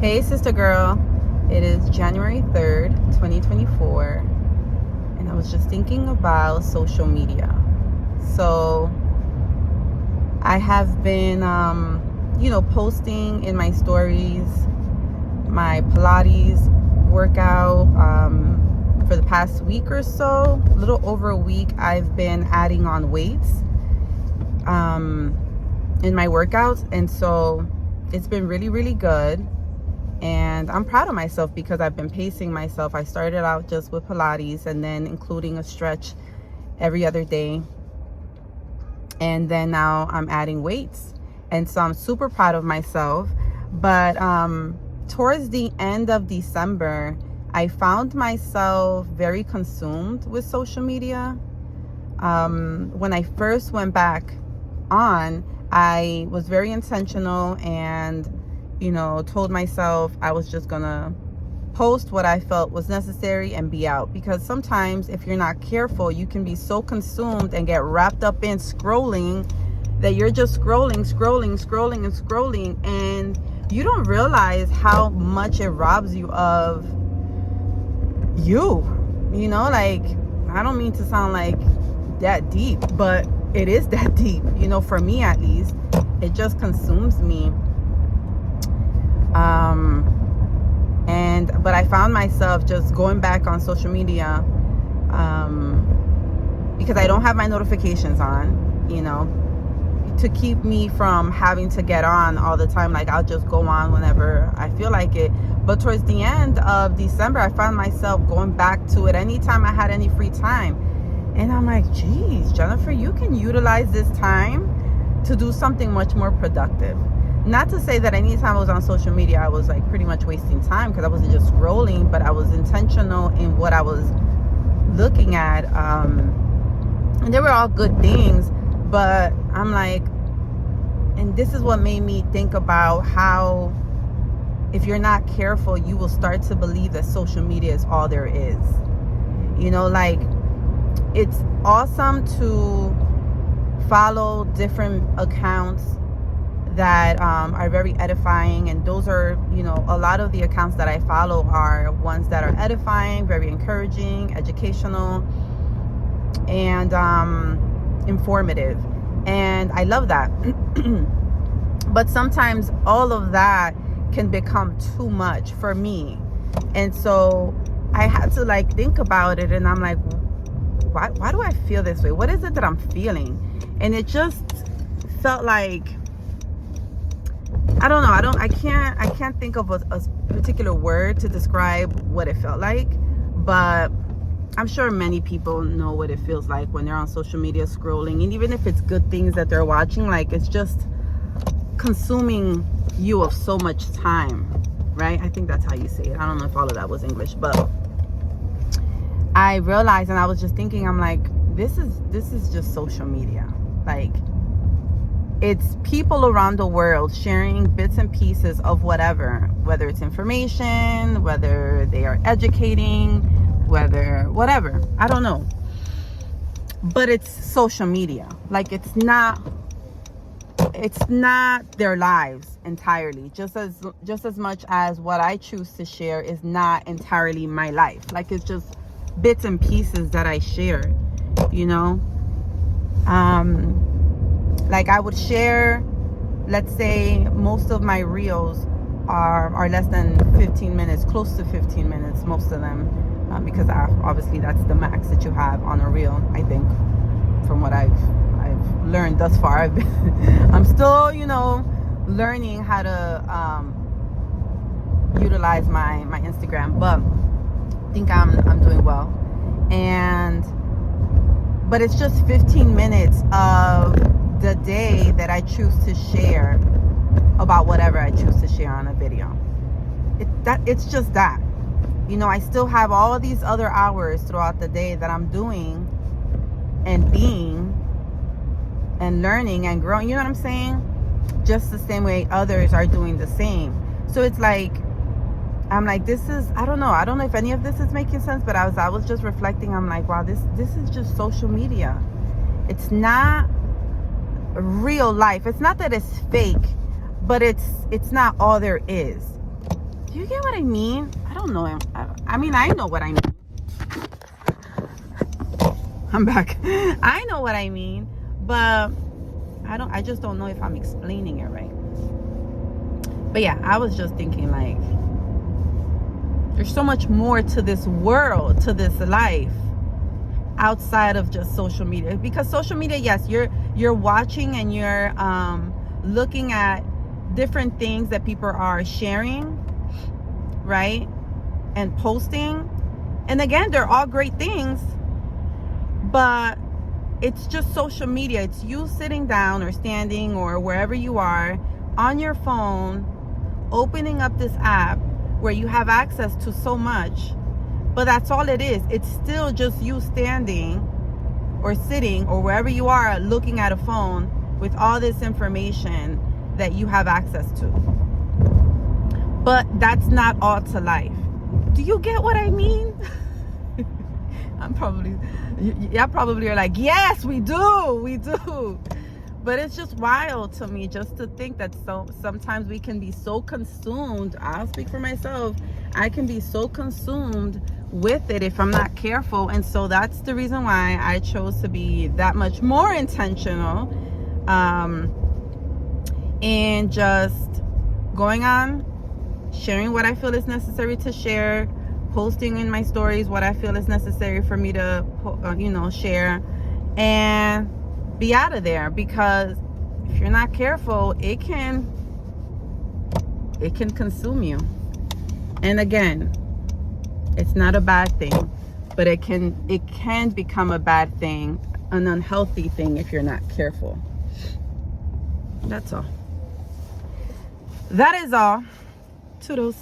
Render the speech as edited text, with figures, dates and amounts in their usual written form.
Hey, sister girl. It is January 3rd, 2024, and I was just thinking about social media. So, I have been, posting in my stories my Pilates workout for the past week or so. A little over a week, I've been adding on weights in my workouts, and so it's been really, really good. And I'm proud of myself because I've been pacing myself. I started out just with Pilates and then including a stretch every other day. And then now I'm adding weights. And so I'm super proud of myself. But towards the end of December, I found myself very consumed with social media. When I first went back on, I was very intentional and told myself I was just gonna post what I felt was necessary and be out. Because sometimes if you're not careful, you can be so consumed and get wrapped up in scrolling that you're just scrolling, and you don't realize how much it robs you of you. Like, I don't mean to sound like that deep, but it is that deep. For me at least, it just consumes me. But I found myself just going back on social media because I don't have my notifications on, to keep me from having to get on all the time. Like, I'll just go on whenever I feel like it. But towards the end of December, I found myself going back to it anytime I had any free time. And I'm like, geez, Jennifer, you can utilize this time to do something much more productive. Not to say that anytime I was on social media, I was like pretty much wasting time, because I wasn't just scrolling, but I was intentional in what I was looking at. And they were all good things, but I'm like, and this is what made me think about how if you're not careful, you will start to believe that social media is all there is. Like, it's awesome to follow different accounts that are very edifying, and those are, a lot of the accounts that I follow are ones that are edifying, very encouraging, educational, and informative, and I love that. But sometimes all of that can become too much for me, and so I had to think about it, and I'm like, why do I feel this way? What is it that I'm feeling? And it just felt like, I don't know. I can't think of a particular word to describe what it felt like, but I'm sure many people know what it feels like when they're on social media scrolling, and even if it's good things that they're watching, like, it's just consuming you of so much time, right? I think that's how you say it. I don't know if all of that was English, but I realized, and I was just thinking, I'm like, this is just social media. Like, it's people around the world sharing bits and pieces of whatever, whether it's information, whether they are educating, whatever, I don't know. But it's social media. Like, it's not their lives entirely, just as much as what I choose to share is not entirely my life. Like, it's just bits and pieces that I share, like, I would share, let's say most of my reels are less than 15 minutes, close to 15 minutes, most of them, because obviously that's the max that you have on a reel, I think, from what I've learned thus far. I'm still, learning how to utilize my Instagram, but I think I'm doing well. But it's just 15 minutes of the day that I choose to share about whatever I choose to share on a video. It's just that. I still have all these other hours throughout the day that I'm doing and being and learning and growing. You know what I'm saying? Just the same way others are doing the same. So it's like, I'm like, I don't know if any of this is making sense, but I was just reflecting. I'm like, wow, this is just social media. It's not real life. It's not that it's fake, but it's not all there is. Do you get what I mean? I don't know. I mean, I know what I mean. I'm back. I know what I mean, but I just don't know if I'm explaining it right. But yeah, I was just thinking, like, there's so much more to this world, to this life, outside of just social media. Because social media, yes, you're watching and you're looking at different things that people are sharing, right, and posting. And again, they're all great things, but it's just social media. It's you sitting down or standing or wherever you are on your phone, opening up this app where you have access to so much, but that's all it is. It's still just you standing or sitting or wherever you are looking at a phone with all this information that you have access to. But that's not all to life. Do you get what I mean? Y'all probably are like, yes, we do. But it's just wild to me just to think that sometimes we can be so consumed. I'll speak for myself. I can be so consumed with it if I'm not careful. And so that's the reason why I chose to be that much more intentional in just going on, sharing what I feel is necessary to share, posting in my stories what I feel is necessary for me to share, and be out of there. Because if you're not careful, it can consume you. And again, it's not a bad thing, but it can become a bad thing, an unhealthy thing, if you're not careful. That's all. That is all. Toodles.